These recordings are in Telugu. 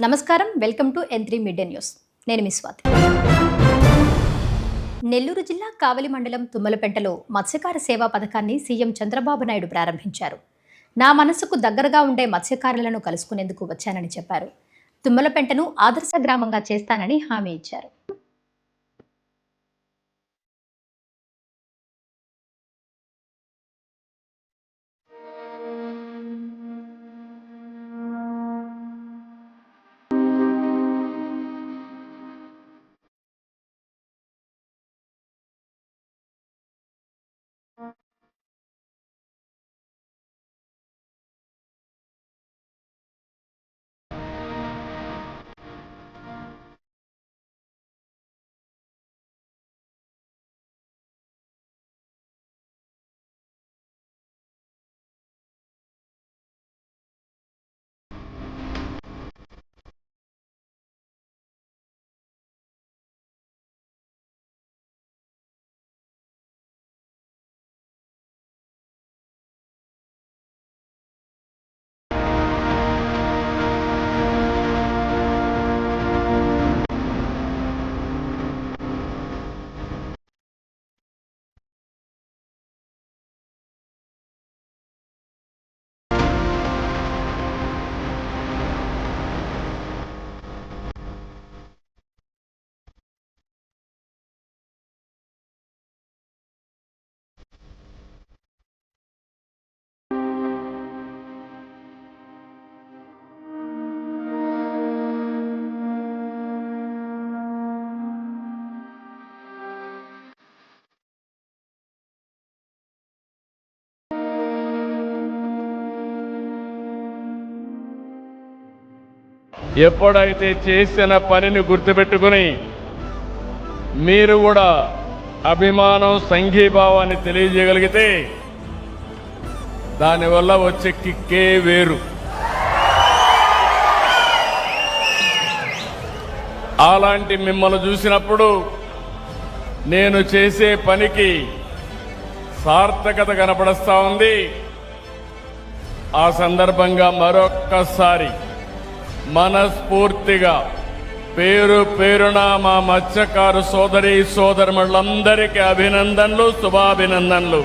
నమస్కారం, welcome to N3 media news. నేను మీ స్వాతి. నెల్లూరు జిల్లా కావలి మండలం తుమ్మలపెంటలో మత్స్యకార సేవా పథకాన్ని సీఎం చంద్రబాబు నాయుడు ప్రారంభించారు. నా మనసుకు దగ్గరగా ఉండే మత్స్యకారులను కలుసుకునేందుకు వచ్చానని చెప్పారు. తుమ్మలపెంటను ఆదర్శ గ్రామంగా చేస్తానని హామీ ఇచ్చారు. ఎప్పుడైతే చేసిన పనిని గుర్తుపెట్టుకుని మీరు కూడా అభిమానం సంఘీభావాన్ని తెలియజేయగలిగితే దానివల్ల వచ్చే కిక్కే వేరు. అలాంటి మిమ్మల్ని చూసినప్పుడు నేను చేసే పనికి సార్థకత కనపడస్తా ఉంది. ఆ సందర్భంగా మరొక్కసారి మనస్ఫూర్తిగా పేరు పేరున మా మత్స్యకారు సోదరి సోదరులందరికీ అభినందనలు, శుభాభినందనలు.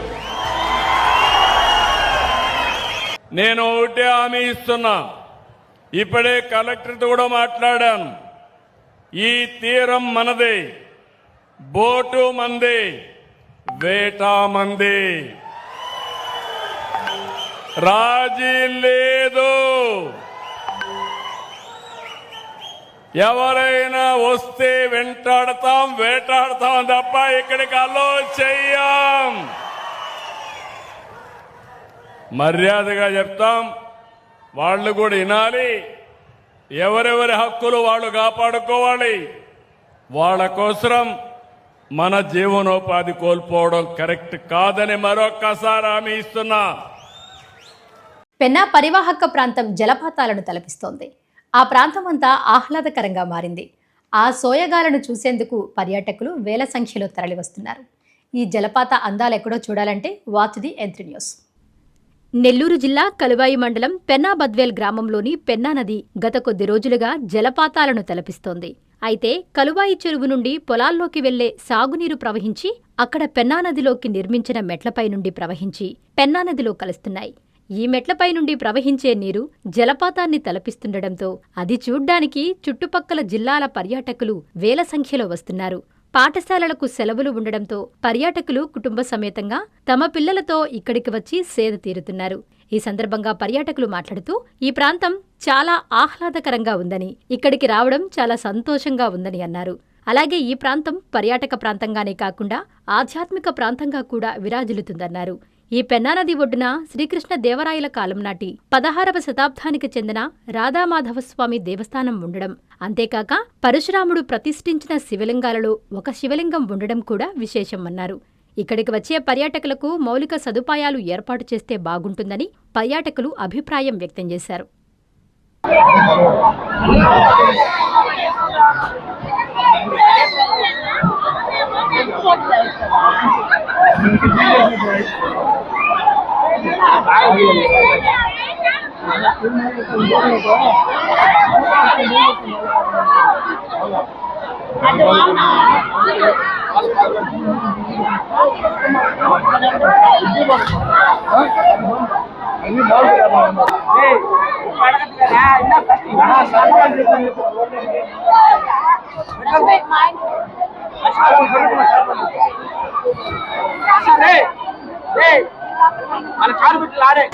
నేను ఒకటే హామీ ఇస్తున్నా, ఇప్పుడే కలెక్టర్తో కూడా మాట్లాడాను. ఈ తీరం మనదే, బోటు మంది, వేట మంది, రాజీ లేదు. ఎవరైనా వస్తే వెంటాడతాం, వేటాడతాం తప్ప ఇక్కడికి అలో చెయ్యం. మర్యాదగా చెప్తాం, వాళ్ళు కూడా వినాలి. ఎవరెవరి హక్కులు వాళ్ళు కాపాడుకోవాలి. వాళ్ళ కోసం మన జీవనోపాధి కోల్పోవడం కరెక్ట్ కాదని మరొక్కసారి హామీ ఇస్తున్నా. పెన్నా పరివాహక ప్రాంతం జలపాతాలను తలపిస్తోంది. ఆ ప్రాంతం అంతా ఆహ్లాదకరంగా మారింది. ఆ సోయగాలను చూసేందుకు పర్యాటకులు వేల సంఖ్యలో తరలివస్తున్నారు. ఈ జలపాత అందాలెక్కడో చూడాలంటే watch the N3 news. Nellore జిల్లా కలువాయి మండలం పెన్నా బద్వేల్ గ్రామంలోని పెన్నా నది గత కొద్ది రోజులుగా జలపాతాలను తలపిస్తోంది. అయితే కలువాయి చెరువు నుండి పొలాల్లోకి వెళ్లే సాగునీరు ప్రవహించి అక్కడ పెన్నా నదిలోకి నిర్మించిన మెట్లపై నుండి ప్రవహించి పెన్నా నదిలో కలుస్తున్నాయి. ఈ మెట్లపై నుండి ప్రవహించే నీరు జలపాతాన్ని తలపిస్తుండటంతో అది చూడ్డానికి చుట్టుపక్కల జిల్లాల పర్యాటకులు వేల సంఖ్యలో వస్తున్నారు. పాఠశాలలకు సెలవులు ఉండడంతో పర్యాటకులు కుటుంబ సమేతంగా తమ పిల్లలతో ఇక్కడికి వచ్చి సేద తీరుతున్నారు. ఈ సందర్భంగా పర్యాటకులు మాట్లాడుతూ ఈ ప్రాంతం చాలా ఆహ్లాదకరంగా ఉందని, ఇక్కడికి రావడం చాలా సంతోషంగా ఉందని అన్నారు. అలాగే ఈ ప్రాంతం పర్యాటక ప్రాంతంగానే కాకుండా ఆధ్యాత్మిక ప్రాంతంగా కూడా విరాజిల్లుతుందన్నారు. ఈ పెన్నా నది ఒడ్డున శ్రీకృష్ణ దేవరాయల కాలం నాటి 16వ శతాబ్దానికి చెందిన రాధామాధవస్వామి దేవస్థానం ఉండడం, అంతేకాక పరశురాముడు ప్రతిష్ఠించిన శివలింగాలలో ఒక శివలింగం ఉండడం కూడా విశేషమన్నారు. ఇక్కడికి వచ్చే పర్యాటకులకు మౌలిక సదుపాయాలు ఏర్పాటు చేస్తే బాగుంటుందని పర్యాటకులు అభిప్రాయం వ్యక్తం చేశారు. మన కారు బిడ్డలు ఆడే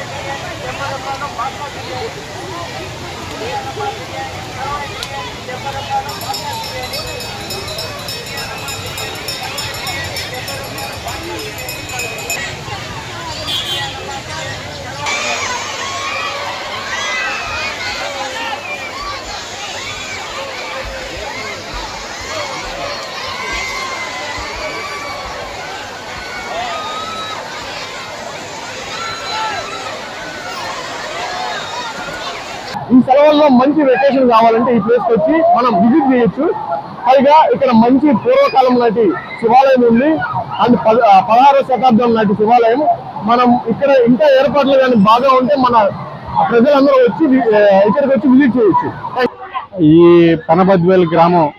ఈ సెలవుల్లో మంచి వెకేషన్ కావాలంటే ఈ ప్లేస్ వచ్చి మనం విజిట్ చేయొచ్చు. పైగా ఇక్కడ మంచి పూర్వకాలం నాటి శివాలయం ఉంది. అండ్ 16వ శతాబ్దం నాటి శివాలయం. మనం ఇక్కడ ఇంకా ఏర్పాట్లు కానీ బాగా ఉంటే మన ప్రజలందరూ వచ్చి ఇక్కడికి వచ్చి విజిట్ చేయొచ్చు. ఈ పెనబద్వేలు గ్రామం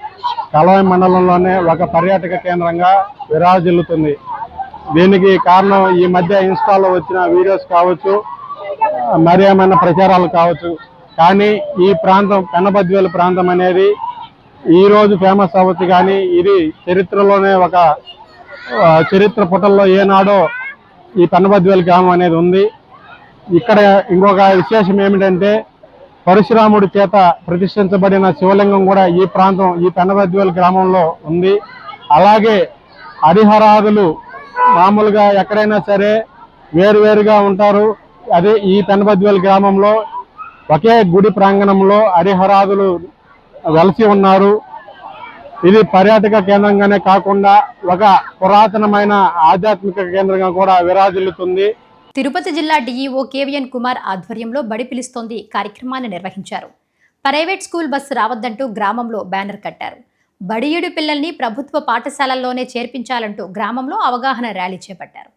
కలవాయి మండలంలోనే ఒక పర్యాటక కేంద్రంగా విరాజిల్లుతుంది. దీనికి కారణం ఈ మధ్య ఇన్స్టాలో వచ్చిన వీడియోస్ కావచ్చు, మరి ఏమైనా ప్రచారాలు కావచ్చు. కానీ ఈ ప్రాంతం పెనబద్వేలు ప్రాంతం అనేది ఈరోజు ఫేమస్ అవ్వచ్చు, కానీ ఇది చరిత్రలోనే ఒక చరిత్ర పుటల్లో ఏనాడో ఈ పెనబద్వేలు గ్రామం అనేది ఉంది. ఇక్కడ ఇంకొక విశేషం ఏమిటంటే పరశురాముడి చేత ప్రతిష్ఠించబడిన శివలింగం కూడా ఈ ప్రాంతం ఈ పెనబద్వేలు గ్రామంలో ఉంది. అలాగే హరిహరాదులు మామూలుగా ఎక్కడైనా సరే వేరువేరుగా ఉంటారు. అదే ఈ పెనబద్వేలు గ్రామంలో ఒకే గుడి ప్రాంగణంలో హరిహరాదులు వెలసి ఉన్నారు. ఇది పర్యాటక కేంద్రంగానే కాకుండా ఒక పురాతనమైన ఆధ్యాత్మిక కేంద్రంగా కూడా విరాజిల్లుతుంది. తిరుపతి జిల్లా డీఈఓ కేవీఎన్ కుమార్ ఆధ్వర్యంలో బడి పిలుస్తోంది కార్యక్రమాన్ని నిర్వహించారు. ప్రైవేట్ స్కూల్ బస్సు రావద్దంటూ గ్రామంలో బ్యానర్ కట్టారు. బడియుడి పిల్లల్ని ప్రభుత్వ పాఠశాలల్లోనే చేర్పించాలంటూ గ్రామంలో అవగాహన ర్యాలీ చేపట్టారు.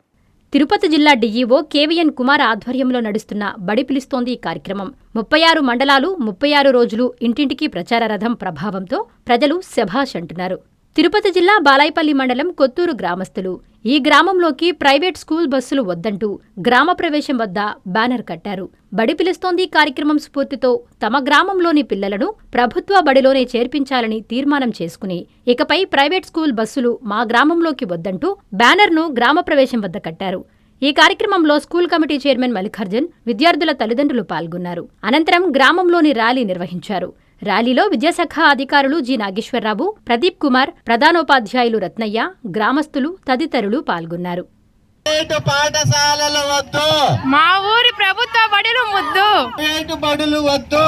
తిరుపతి జిల్లా డీఈఓ కేవీఎన్ కుమార్ ఆధ్వర్యంలో నడుస్తున్న బడి పిలుస్తోంది ఈ కార్యక్రమం 36 మండలాలు 36 రోజులు ఇంటింటికి ప్రచార రథం ప్రభావంతో ప్రజలు శభాష్ అంటున్నారు. తిరుపతి జిల్లా బాలాయపల్లి మండలం కొత్తూరు గ్రామస్తులు ఈ గ్రామంలోకి ప్రైవేట్ స్కూల్ బస్సులు వద్దంటూ గ్రామ ప్రవేశం వద్ద బ్యానర్ కట్టారు. బడి పిలుస్తోంది కార్యక్రమం స్ఫూర్తితో తమ గ్రామంలోని పిల్లలను ప్రభుత్వ బడిలోనే చేర్పించాలని తీర్మానం చేసుకుని ఇకపై ప్రైవేట్ స్కూల్ బస్సులు మా గ్రామంలోకి వద్దంటూ బ్యానర్ను గ్రామ ప్రవేశం వద్ద కట్టారు. ఈ కార్యక్రమంలో స్కూల్ కమిటీ చైర్మన్ మల్లికార్జున్, విద్యార్థుల తల్లిదండ్రులు పాల్గొన్నారు. అనంతరం గ్రామంలోని ర్యాలీ నిర్వహించారు. ర్యాలీలో విద్యాశాఖ అధికారులు జి నాగేశ్వరరావు, ప్రదీప్ కుమార్, ప్రధానోపాధ్యాయులు రత్నయ్య, గ్రామస్తులు తదితరులు పాల్గొన్నారు. పాఠశాలలు వద్దు, మా ఊరి ప్రభుత్వ బడులు ముద్దు, ప్రైవేటు బడులు వద్దు,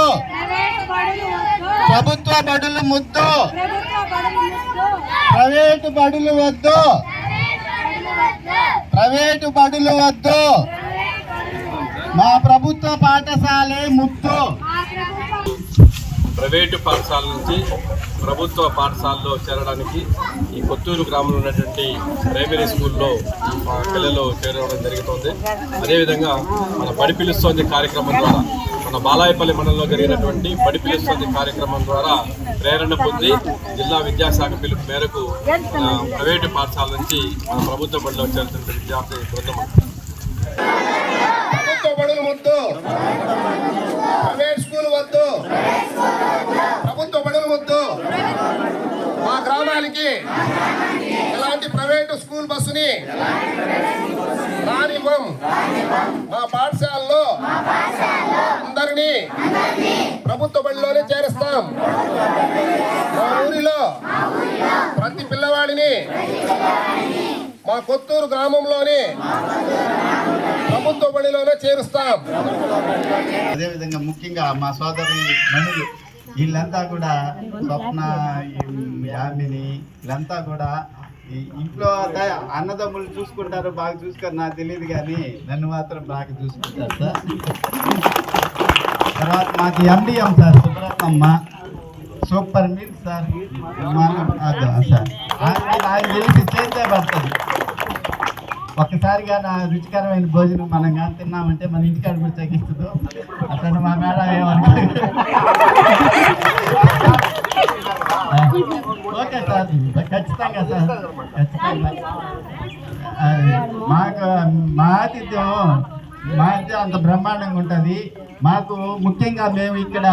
ప్రభుత్వ బడులు ముద్దు, ప్రైవేటు బడులు వద్దు, ప్రైవేటు బడులు వద్దు, మా ప్రభుత్వ పాఠశాలే ముద్దు. ప్రైవేటు పాఠశాల నుంచి ప్రభుత్వ పాఠశాలలో చేరడానికి ఈ కొత్తూరు గ్రామంలో ఉన్నటువంటి ప్రైమరీ స్కూల్లో మా పిల్లలు చేరడం జరుగుతుంది. అదేవిధంగా మన బడి పిలుస్తోంది కార్యక్రమం ద్వారా మన బాలాయపల్లి మండలంలో జరిగినటువంటి బడి పిలుస్తోంది కార్యక్రమం ద్వారా ప్రేరణ పొంది జిల్లా విద్యాశాఖ పిలుపు మేరకు ప్రైవేటు పాఠశాల నుంచి మన ప్రభుత్వ బడిలో చేరుతున్న విద్యార్థి బృందం. ప్రభుత్వ బడులు వద్దు, ప్రైవేట్ స్కూల్ వద్దు, ప్రభుత్వ బడులు వద్దు, మా గ్రామానికి ఎలాంటి ప్రైవేటు స్కూల్ బస్సుని రానివ్వం. మా పాఠశాలలో అందరినీ ప్రభుత్వ బడిలోనే చేరుస్తాం. మా ఊరిలో ప్రతి పిల్లవాడిని మా కొత్తూరు గ్రామంలోని ప్రభుత్వ బడిలోనే చేరుస్తాం. అదేవిధంగా ముఖ్యంగా మా సోదరి మణులు వీళ్ళంతా కూడా స్వప్న, యామిని వీళ్ళంతా కూడా ఇంట్లో అన్నదమ్ములు చూసుకుంటారు, బాగా చూసుకొని నాకు తెలియదు, కానీ నన్ను మాత్రం బాగా చూసుకుంటారు సార్. తర్వాత మాకు MDM sir Subrathamma, super meal sir, sir ఆయన తెలిసి చేస్తే పడుతుంది. ఒక్కసారిగా నా రుచికరమైన భోజనం మనం కానీ తిన్నామంటే మన ఇంటికాడ కూడా తగ్గిస్తుందో అట్లా మా మేడం ఏమనుకో. ఓకే సార్, ఖచ్చితంగా సార్, ఖచ్చితంగా. మాకు మా ఆతిథ్యం అంత బ్రహ్మాండంగా ఉంటుంది. మాకు ముఖ్యంగా మేము ఇక్కడ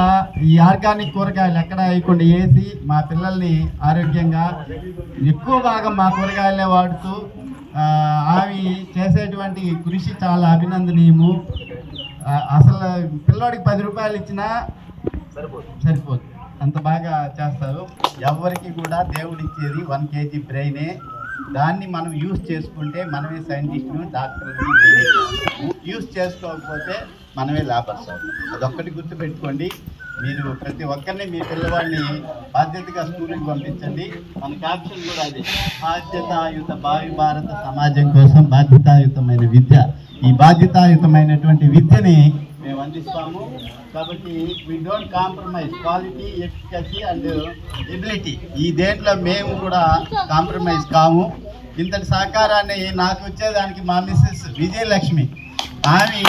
ఈ ఆర్గానిక్ కూరగాయలు ఎక్కడ వేయకుండా వేసి మా పిల్లల్ని ఆరోగ్యంగా ఎక్కువ భాగం మా కూరగాయలనే వాడుతూ ఆమె చేసేటువంటి కృషి చాలా అభినందనీయము. అసలు పిల్లోడికి 10 రూపాయలు ఇచ్చినా సరిపోదు, అంత బాగా చేస్తారు. ఎవరికి కూడా దేవుడిచ్చేది 1 kg బ్రెయినే. దాన్ని మనం యూజ్ చేసుకుంటే మనమే సైంటిస్టులు, డాక్టర్లు. యూజ్ చేసుకోకపోతే మనమే లాభర్స్ అవుతాం. అదొక్కటి గుర్తుపెట్టుకోండి. మీరు ప్రతి ఒక్కరిని మీ పిల్లవాడిని బాధ్యతగా స్కూల్కి పంపించండి. మన క్యాప్షన్ కూడా అది, బాధ్యతాయుత భావి భారత సమాజం కోసం బాధ్యతాయుతమైన విద్య. ఈ బాధ్యతాయుతమైనటువంటి విద్యని మేము అందిస్తాము. కాబట్టి we don't compromise quality, efficacy and ability. ఈ దేంట్లో మేము కూడా కాంప్రమైజ్ కాము. ఇంతటి సహకారాన్ని నాకు వచ్చేదానికి మా మిస్సెస్ విజయలక్ష్మి, ఆమె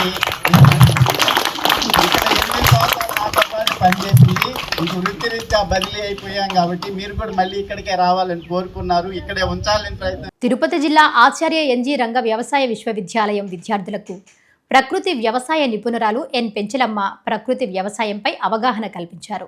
ఇక్కడ 8 సంవత్సరాలు నాతో పాటు పనిచేసింది. ఇంక వృత్తిరీత్యా బదిలీ అయిపోయాం కాబట్టి మీరు కూడా మళ్ళీ ఇక్కడికే రావాలని కోరుకున్నారు. ఇక్కడే ఉంచాలని ప్రయత్నం. తిరుపతి జిల్లా ఆచార్య ఎన్జీ రంగ వ్యవసాయ విశ్వవిద్యాలయం విద్యార్థులకు ప్రకృతి వ్యవసాయ నిపుణురాలు ఎన్ పెంచలమ్మ ప్రకృతి వ్యవసాయంపై అవగాహన కల్పించారు.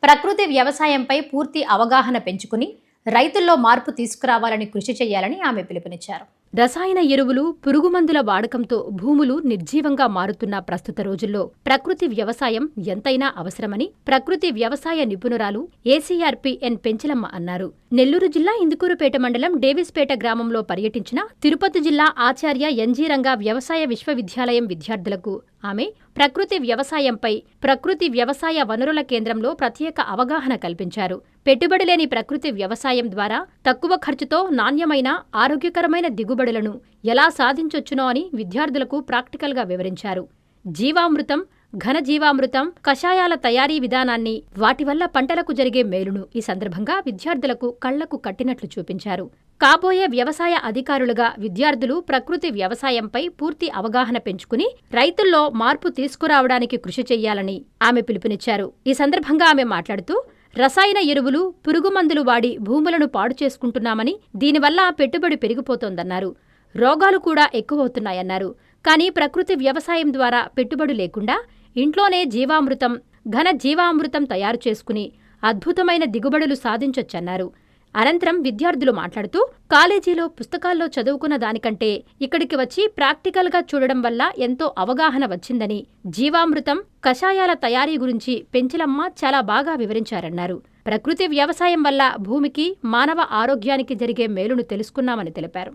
ప్రకృతి వ్యవసాయంపై పూర్తి అవగాహన పెంచుకుని రైతుల్లో మార్పు తీసుకురావాలని కృషి చేయాలని ఆమె పిలుపునిచ్చారు. రసాయన ఎరువులు, పురుగుమందుల వాడకంతో భూములు నిర్జీవంగా మారుతున్న ప్రస్తుత రోజుల్లో ప్రకృతి వ్యవసాయం ఎంతైనా అవసరమని ప్రకృతి వ్యవసాయ నిపుణురాలు ఏసీఆర్పీ ఎన్ పెంచలమ్మ అన్నారు. నెల్లూరు జిల్లా ఇందుకూరుపేట మండలం డేవిస్పేట గ్రామంలో పర్యటించిన తిరుపతి జిల్లా ఆచార్య ఎన్జీ రంగ వ్యవసాయ విశ్వవిద్యాలయం విద్యార్థులకు ఆమె ప్రకృతి వ్యవసాయంపై ప్రకృతి వ్యవసాయ వనరుల కేంద్రంలో ప్రత్యేక అవగాహన కల్పించారు. పెట్టుబడి లేని ప్రకృతి వ్యవసాయం ద్వారా తక్కువ ఖర్చుతో నాణ్యమైన, ఆరోగ్యకరమైన దిగుబడులను ఎలా సాధించొచ్చునో అని విద్యార్థులకు ప్రాక్టికల్గా వివరించారు. జీవామృతం, ఘనజీవామృతం, కషాయాల తయారీ విధానాన్ని, వాటి వల్ల పంటలకు జరిగే మేలును ఈ సందర్భంగా విద్యార్థులకు కళ్లకు కట్టినట్లు చూపించారు. కాబోయే వ్యవసాయ అధికారులుగా విద్యార్థులు ప్రకృతి వ్యవసాయంపై పూర్తి అవగాహన పెంచుకుని రైతుల్లో మార్పు తీసుకురావడానికి కృషి చెయ్యాలని ఆమె పిలుపునిచ్చారు. ఈ సందర్భంగా ఆమె మాట్లాడుతూ, రసాయన ఎరువులు, పురుగుమందులు వాడి భూములను పాడు చేసుకుంటున్నామని, దీనివల్ల పెట్టుబడి పెరిగిపోతోందన్నారు. రోగాలు కూడా ఎక్కువవుతున్నాయన్నారు. కానీ ప్రకృతి వ్యవసాయం ద్వారా పెట్టుబడి లేకుండా ఇంట్లోనే జీవామృతం, ఘన జీవామృతం తయారు చేసుకుని అద్భుతమైన దిగుబడులు సాధించొచ్చన్నారు. అనంతరం విద్యార్థులు మాట్లాడుతూ, కాలేజీలో పుస్తకాల్లో చదువుకున్న దానికంటే ఇక్కడికి వచ్చి ప్రాక్టికల్గా చూడడం వల్ల ఎంతో అవగాహన వచ్చిందని, జీవామృతం, కషాయాల తయారీ గురించి పెంచలమ్మ చాలా బాగా వివరించారన్నారు. ప్రకృతి వ్యవసాయం వల్ల భూమికి, మానవ ఆరోగ్యానికి జరిగే మేలును తెలుసుకున్నామని తెలిపారు.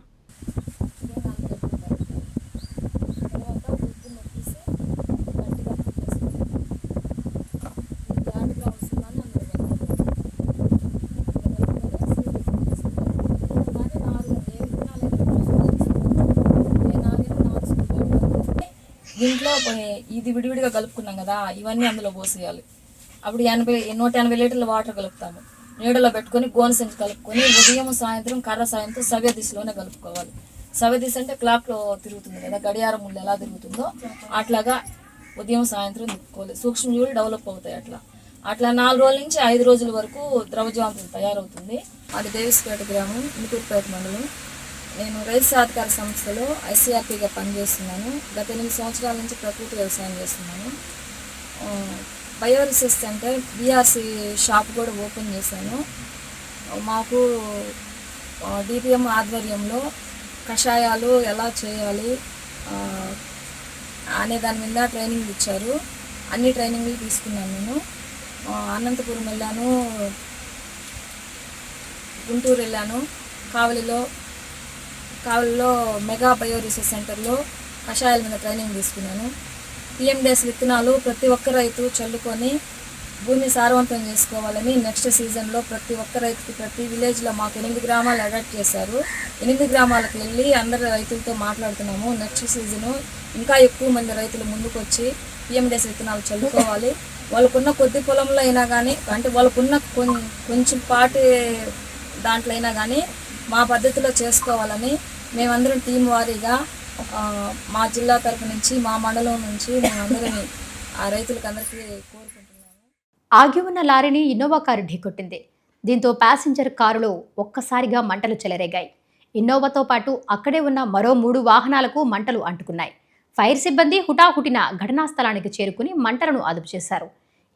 దీంట్లో ఇది విడివిడిగా కలుపుకున్నాం కదా, ఇవన్నీ అందులో పోసేయాలి. అప్పుడు 180 లీటర్ల వాటర్ కలుపుతాము. నీడలో పెట్టుకొని గోనె సంచి కలుపుకొని ఉదయం సాయంత్రం కర్ర సాయంతో సవ్య దిశలోనే కలుపుకోవాలి. సవ్య దిశ అంటే క్లాక్లో తిరుగుతుంది కదా, గడియారం ముళ్ళు ఎలా తిరుగుతుందో అట్లాగా ఉదయం సాయంత్రం తిప్పుకోవాలి. సూక్ష్మజీవులు డెవలప్ అవుతాయి. అట్లా 4 రోజుల నుంచి 5 రోజుల వరకు ద్రవజామృతం తయారవుతుంది. అది డేవిస్పేట గ్రామం, ఇందుకూరుపేట మండలం. నేను రైతు సాధికార సంస్థలో ఐసీఆర్పీగా పనిచేస్తున్నాను. గత 8 సంవత్సరాల నుంచి ప్రకృతి వ్యవసాయం చేస్తున్నాను. Bio research centre BRC shop కూడా ఓపెన్ చేశాను. మాకు డిపిఎం ఆధ్వర్యంలో కషాయాలు ఎలా చేయాలి అనే దాని మీద ట్రైనింగ్ ఇచ్చారు. అన్ని ట్రైనింగ్లు తీసుకున్నాను. నేను అనంతపురం వెళ్ళాను, గుంటూరు వెళ్ళాను, కావలిలో మెగా బయో రీసెర్చ్ సెంటర్లో కషాయాల మీద ట్రైనింగ్ తీసుకున్నాను. పిఎండిఎస్ విత్తనాలు ప్రతి ఒక్క రైతు చల్లుకొని భూమి సారవంతం చేసుకోవాలని నెక్స్ట్ సీజన్లో ప్రతి ఒక్క రైతుకి ప్రతి విలేజ్లో మాకు 8 గ్రామాలు అడాప్ట్ చేశారు. 8 గ్రామాలకు వెళ్ళి అందరు రైతులతో మాట్లాడుతున్నాము. నెక్స్ట్ సీజను ఇంకా ఎక్కువ మంది రైతులు ముందుకు వచ్చి పిఎండిఎస్ విత్తనాలు చల్లుకోవాలి. వాళ్ళకున్న కొద్ది పొలంలో అయినా కానీ, అంటే వాళ్ళకున్న కొంచెం పాటి దాంట్లో అయినా కానీ మా పద్ధతిలో చేసుకోవాలని మేమందరం టీం వారీగా మా జిల్లా తరపు నుంచి మా మండలం నుంచి మేమందరం ఆ రైతులకు అందరికీ కోరుకుంటున్నాము. ఆగి ఉన్న లారీని ఇన్నోవా కారు ఢీకొట్టింది. దీంతో ప్యాసింజర్ కారులో ఒక్కసారిగా మంటలు చెలరేగాయి. ఇన్నోవాతో పాటు అక్కడే ఉన్న మరో 3 వాహనాలకు మంటలు అంటుకున్నాయి. ఫైర్ సిబ్బంది హుటాహుటిన ఘటనా స్థలానికి చేరుకుని మంటలను అదుపు చేశారు.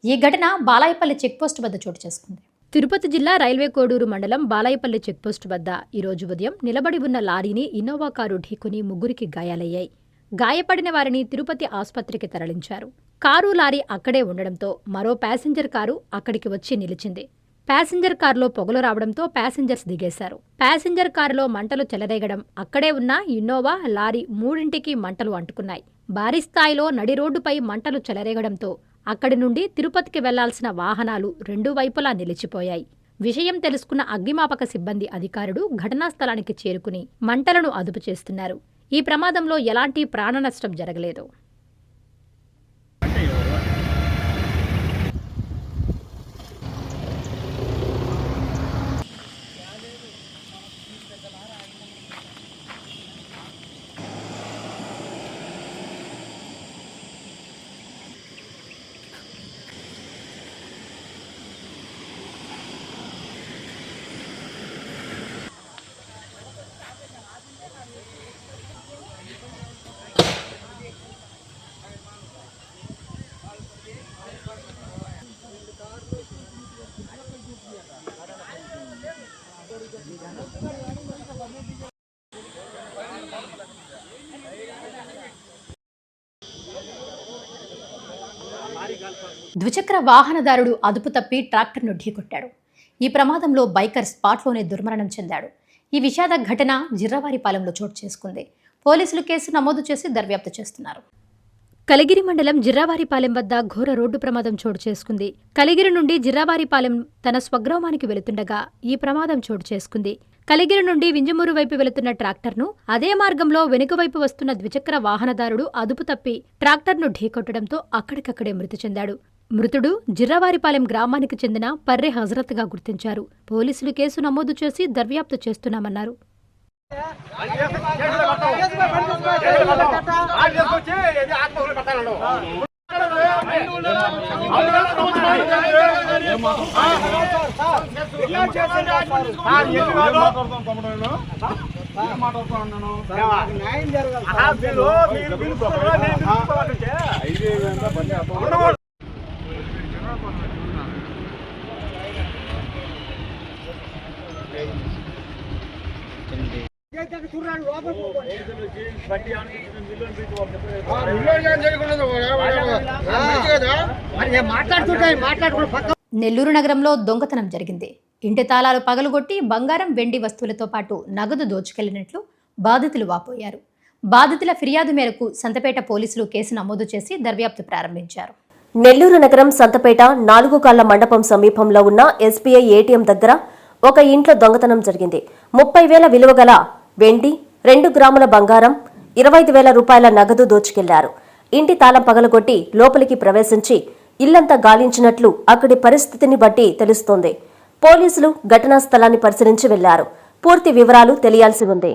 ఈ ఘటన బాలాయపల్లి చెక్పోస్ట్ వద్ద చోటు చేసుకుంది. తిరుపతి జిల్లా రైల్వే కోడూరు మండలం బాలాయపల్లి చెక్పోస్ట్ వద్ద ఈరోజు ఉదయం నిలబడి ఉన్న లారీని ఇన్నోవా కారు ఢీకొని 3కి గాయాలయ్యాయి. గాయపడిన వారిని తిరుపతి ఆసుపత్రికి తరలించారు. కారు లారీ అక్కడే ఉండడంతో మరో ప్యాసింజర్ కారు అక్కడికి వచ్చి నిలిచింది. ప్యాసింజర్ కారులో పొగలు రావడంతో ప్యాసింజర్స్ దిగేశారు. ప్యాసింజర్ కారులో మంటలు చెలరేగడం, అక్కడే ఉన్న ఇన్నోవా, లారీ 3ంటికి మంటలు అంటుకున్నాయి. భారీ స్థాయిలో నడి రోడ్డుపై మంటలు చెలరేగడంతో అక్కడి నుండి తిరుపతికి వెళ్లాల్సిన వాహనాలు 2 వైపులా నిలిచిపోయాయి. విషయం తెలుసుకున్న అగ్నిమాపక సిబ్బంది అధికారులు ఘటనా స్థలానికి చేరుకుని మంటలను అదుపు చేస్తున్నారు. ఈ ప్రమాదంలో ఎలాంటి ప్రాణ నష్టం జరగలేదు. ద్విచక్ర వాహనదారుడు అదుపు తప్పి ట్రాక్టర్ను ఢీకొట్టాడు. ఈ ప్రమాదంలో బైకర్ స్పాట్లోనే దుర్మరణం చెందాడు. ఈ విషాద ఘటన జిర్రవారిపాలెంలో చోటు చేసుకుంది. పోలీసులు కేసు నమోదు చేసి దర్యాప్తు చేస్తున్నారు. కలిగిరి మండలం జిర్రావారిపాలెం వద్ద ఘోర రోడ్డు ప్రమాదం చోటు చేసుకుంది. కలిగిరి నుండి జిర్రావారిపాలెం తన స్వగ్రామానికి వెళుతుండగా ఈ ప్రమాదం చోటు చేసుకుంది. కలిగిరి నుండి వింజమూరు వైపు వెళుతున్న ట్రాక్టర్ను అదే మార్గంలో వెనుక వైపు వస్తున్న ద్విచక్ర వాహనదారుడు అదుపు తప్పి ట్రాక్టర్ను ఢీకొట్టడంతో అక్కడికక్కడే మృతి చెందాడు. మృతుడు జిర్రావారిపాలెం గ్రామానికి చెందిన పర్రె హజరత్గా గుర్తించారు. పోలీసులు కేసు నమోదు చేసి దర్యాప్తు చేస్తున్నామన్నారు. నెల్లూరు నగరంలో దొంగతనం జరిగింది. ఇంటి తాళాలు పగలుగొట్టి బంగారం, వెండి వస్తువులతో పాటు నగదు దోచుకెళ్లినట్లు బాధితులు వాపోయారు. బాధితుల ఫిర్యాదు మేరకు సంతపేట పోలీసులు కేసు నమోదు చేసి దర్యాప్తు ప్రారంభించారు. నెల్లూరు నగరం సంతపేట 4 కాళ్ల మండపం సమీపంలో ఉన్న ఎస్బీఐ ఏటీఎం దగ్గర ఒక ఇంట్లో దొంగతనం జరిగింది. 30,000 విలువ గల వెండి, 2 గ్రాముల బంగారం, 25,000 రూపాయల నగదు దోచుకెళ్లారు. ఇంటి తాళం పగలగొట్టి లోపలికి ప్రవేశించి ఇల్లంతా గాలించినట్లు అక్కడి పరిస్థితిని బట్టి తెలుస్తోంది. పోలీసులు ఘటనా స్థలాన్ని పరిశీలించి వెళ్లారు. పూర్తి వివరాలు తెలియాల్సి ఉంది.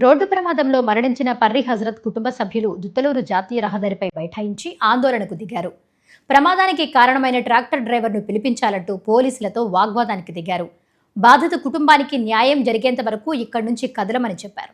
రోడ్డు ప్రమాదంలో మరణించిన పర్రి హజరత్ కుటుంబ సభ్యులు దుత్తలూరు జాతీయ రహదారిపై బైఠాయించి ఆందోళనకు దిగారు. ప్రమాదానికి కారణమైన ట్రాక్టర్ డ్రైవర్ను పిలిపించాలంటూ పోలీసులతో వాగ్వాదానికి దిగారు. బాధిత కుటుంబానికి న్యాయం జరిగేంత వరకు ఇక్కడి నుంచి కదలమని చెప్పారు.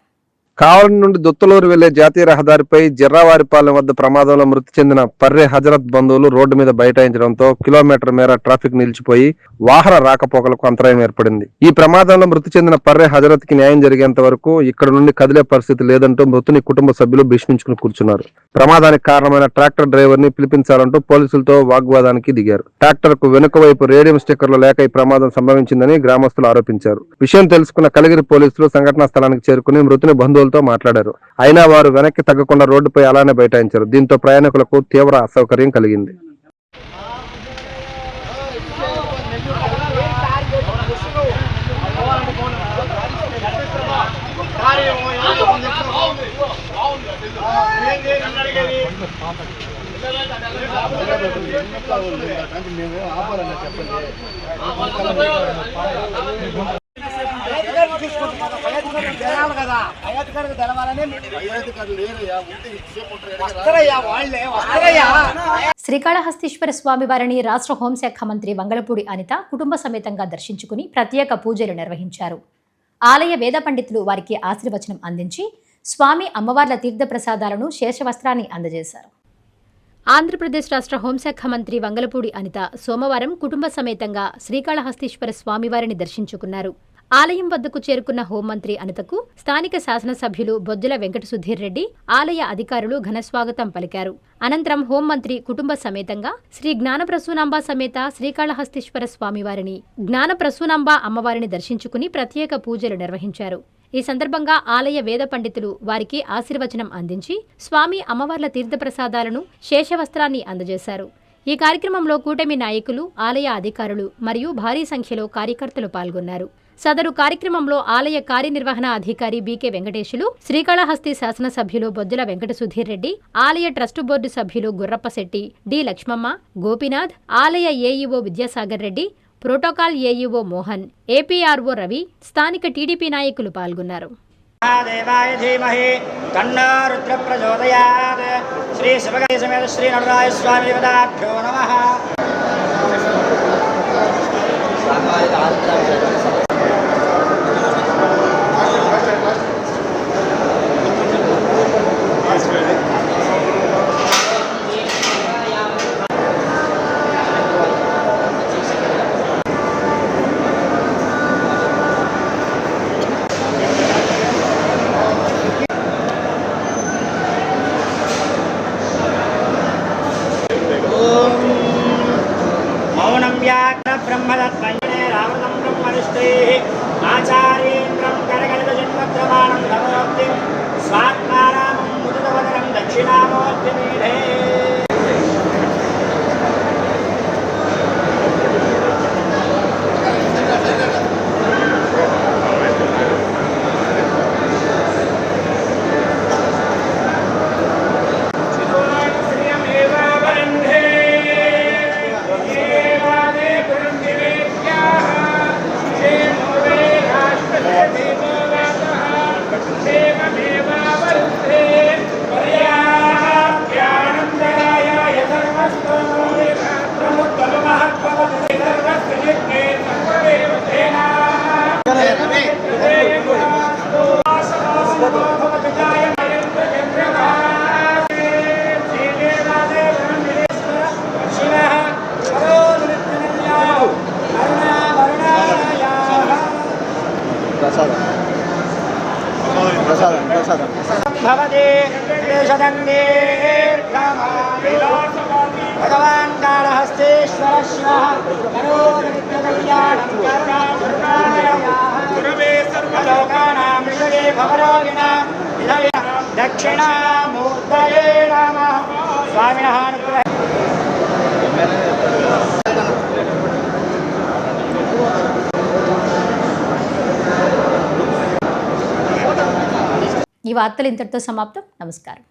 కావలి నుండి దుత్తలూరు వెళ్లే జాతీయ రహదారిపై జిర్రావారిపాలెం వద్ద ప్రమాదంలో మృతి చెందిన పర్రె హజరత్ బంధువులు రోడ్డు మీద బైఠాయించడంతో కిలోమీటర్ మేర ట్రాఫిక్ నిలిచిపోయి వాహన రాకపోకలకు అంతరాయం ఏర్పడింది. ఈ ప్రమాదంలో మృతి చెందిన పర్రె హజరత్ కి న్యాయం జరిగేంత వరకు ఇక్కడ నుండి కదిలే పరిస్థితి లేదంటూ మృతుని కుటుంబ సభ్యులు భీష్మించుకుని కూర్చున్నారు. ప్రమాదానికి కారణమైన ట్రాక్టర్ డ్రైవర్ ని పిలిపించాలంటూ పోలీసులతో వాగ్వాదానికి దిగారు. ట్రాక్టర్ కు వెనుక వైపు రేడియం స్టిక్కర్లు లేక ఈ ప్రమాదం సంభవించిందని గ్రామస్తులు ఆరోపించారు. విషయం తెలుసుకున్న కలిగిరి పోలీసులు సంఘటనా స్థలానికి చేరుకుని మృతుని బంధువులతో మాట్లాడారు. అయినా వారు వెనక్కి తగ్గకుండా రోడ్డుపై అలానే బైఠాయించారు. దీంతో ప్రయాణికులకు తీవ్ర అసౌకర్యం కలిగింది. శ్రీకాళహస్తీశ్వర స్వామి వారిని రాష్ట్ర హోంశాఖ మంత్రి వంగలపూడి అనిత కుటుంబ సమేతంగా దర్శించుకుని ప్రత్యేక పూజలు నిర్వహించారు. ఆలయ వేద పండితులు వారికి ఆశీర్వచనం అందించి స్వామి అమ్మవార్ల తీర్థప్రసాదాలను శేషవస్త్రాన్ని అందజేశారు. ఆంధ్రప్రదేశ్ రాష్ట్ర హోంశాఖ మంత్రి వంగలపూడి అనిత సోమవారం కుటుంబ సమేతంగా శ్రీకాళహస్తీశ్వర స్వామివారిని దర్శించుకున్నారు. ఆలయం వద్దకు చేరుకున్న హోంమంత్రి అనితకు స్థానిక శాసనసభ్యులు బొజ్జల వెంకట సుధీర్ రెడ్డి, ఆలయ అధికారులు ఘనస్వాగతం పలికారు. అనంతరం హోంమంత్రి కుటుంబ సమేతంగా శ్రీ జ్ఞానప్రసూనాంబ సమేత శ్రీకాళహస్తీశ్వర స్వామివారిని, జ్ఞానప్రసూనాంబ అమ్మవారిని దర్శించుకుని ప్రత్యేక పూజలు నిర్వహించారు. ఈ సందర్భంగా ఆలయ వేద పండితులు వారికి ఆశీర్వచనం అందించి స్వామి అమ్మవార్ల తీర్థప్రసాదాలను శేషవస్త్రాన్ని అందజేశారు. ఈ కార్యక్రమంలో కూటమి నాయకులు, ఆలయ అధికారులు మరియు భారీ సంఖ్యలో కార్యకర్తలు పాల్గొన్నారు. సదరు కార్యక్రమంలో ఆలయ కార్యనిర్వహణ అధికారి బీకే వెంకటేశులు, శ్రీకాళహస్తి శాసనసభ్యులు బొజ్జల వెంకట సుధీర్ రెడ్డి, ఆలయ ట్రస్టు బోర్డు సభ్యులు గుర్రప్పశెట్టి, డి లక్ష్మమ్మ, గోపీనాథ్, ఆలయ AEO Vidyasagar Reddy, protocol AEO Mohan, APRO Ravi, స్థానిక టీడీపీ నాయకులు పాల్గొన్నారు. శ్రీ శివగణేశ సమేత శ్రీ నటరాజ స్వామి దేవతాభ్యో నమః. బ్రహ్మదత్మయే రావణం బ్రహ్మనిష్ఠైః ఆచార్యేంద్రం కరగలిత జన్మద్రవాణం నమోక్తిం స్వాత్మారామం ముదితవదనం దక్షిణామోక్తి మీఢే. భగవాన్ కాళహస్తీశ్వర శివః కరోమిత్యకళ్యాణం కరుణాకరుణాలోకానాం విషగే భవరోగిణాం దక్షిణామూర్తయే నమః. స్వామినః అనుగ్రహ. ఈ వార్తలు ఇంతటితో సమాప్తం. నమస్కారం.